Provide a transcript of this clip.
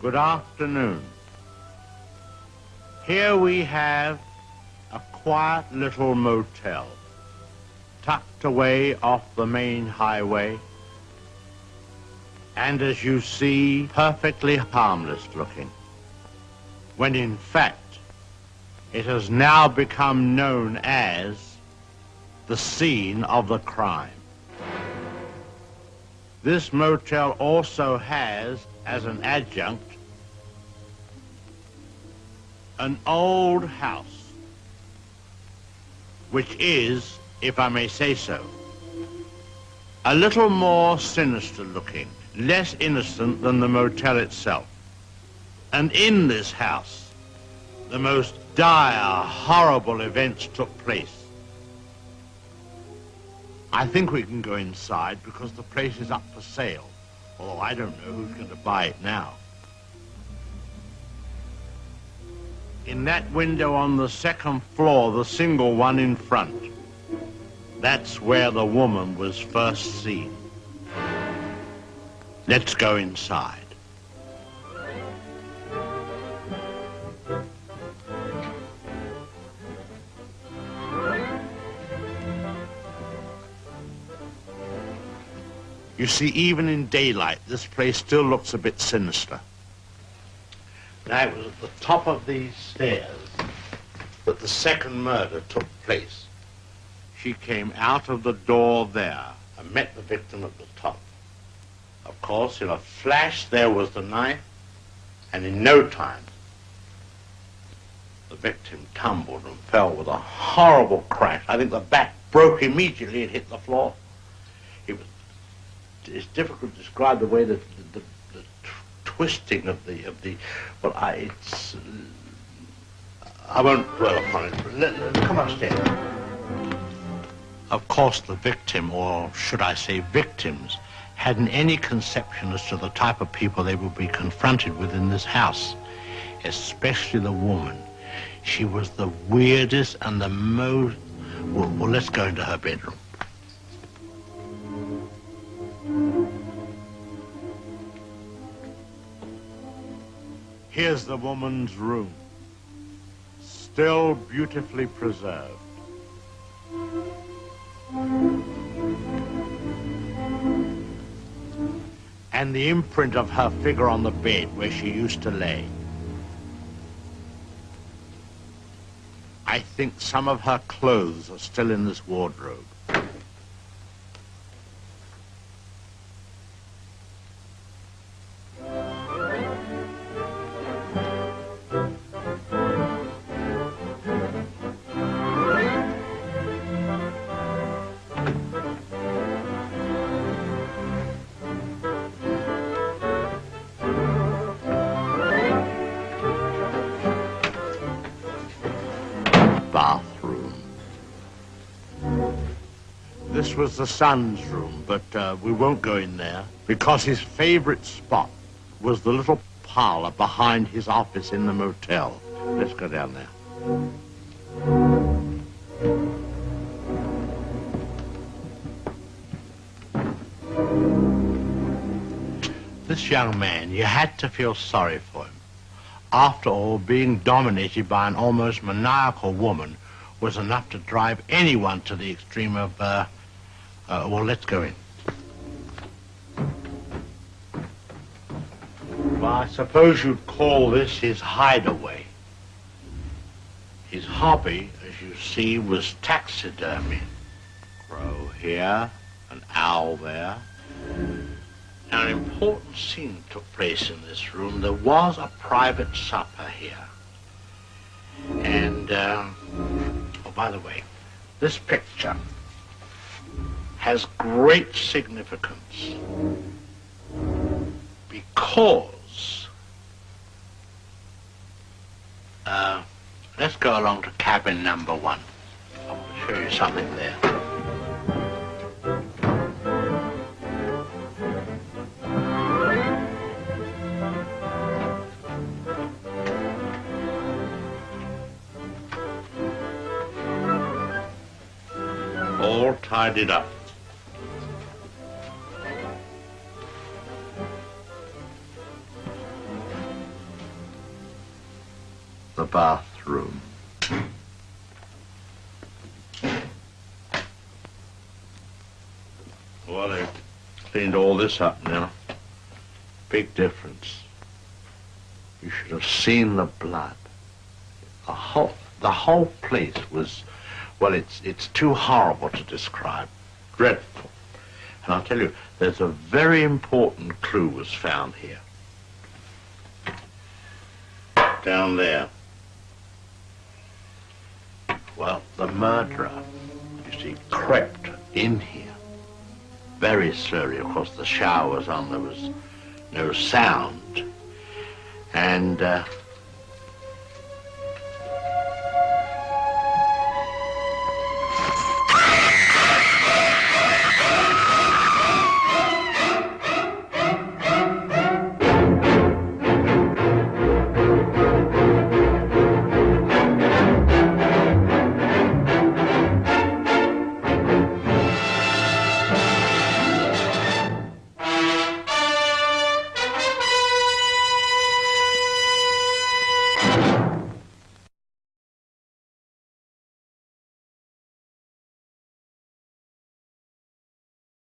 Good afternoon. Here we have a quiet little motel, tucked away off the main highway, and as you see, perfectly harmless looking, when in fact, it has now become known as the scene of the crime. This motel also has, as an adjunct, an old house, which is, if I may say so, a little more sinister looking, less innocent than the motel itself. And in this house, the most dire, horrible events took place. I think we can go inside because the place is up for sale, although I don't know who's going to buy it now. In that window on the second floor, the single one in front, that's where the woman was first seen. Let's go inside. You see, even in daylight, this place still looks a bit sinister. Now, it was at the top of these stairs that the second murder took place. She came out of the door there and met the victim at the top. Of course, in a flash, there was the knife, and in no time, the victim tumbled and fell with a horrible crash. I think the back broke immediately and hit the floor. It's difficult to describe the way that the twisting of the well, I won't dwell upon it. Come upstairs. Of course, the victim, or should I say victims, hadn't any conception as to the type of people they would be confronted with in this house, especially the woman. She was the weirdest and the most... Well, let's go into her bedroom. Here's the woman's room, still beautifully preserved. And the imprint of her figure on the bed where she used to lay. I think some of her clothes are still in this wardrobe. Bathroom. This was the son's room, but we won't go in there because his favorite spot was the little parlor behind his office in the motel. Let's go down there. This young man, you had to feel sorry for him. After all, being dominated by an almost maniacal woman was enough to drive anyone to the extreme of, well, let's go in. Well, I suppose you'd call this his hideaway. His hobby, as you see, was taxidermy. Crow here, an owl there. Now, an important scene took place in this room. There was a private supper here. And, oh, by the way, this picture has great significance because, let's go along to cabin number 1. I want to show you something there. All tidied up. the bathroom. Well, they've cleaned all this up now. Big difference. You should have seen the blood. The whole place was, well, it's too horrible to describe. Dreadful. And I'll tell you, there's a very important clue was found here. Down there. Well, the murderer, you see, crept in here. Very slowly, of course, the shower was on, there was no sound. And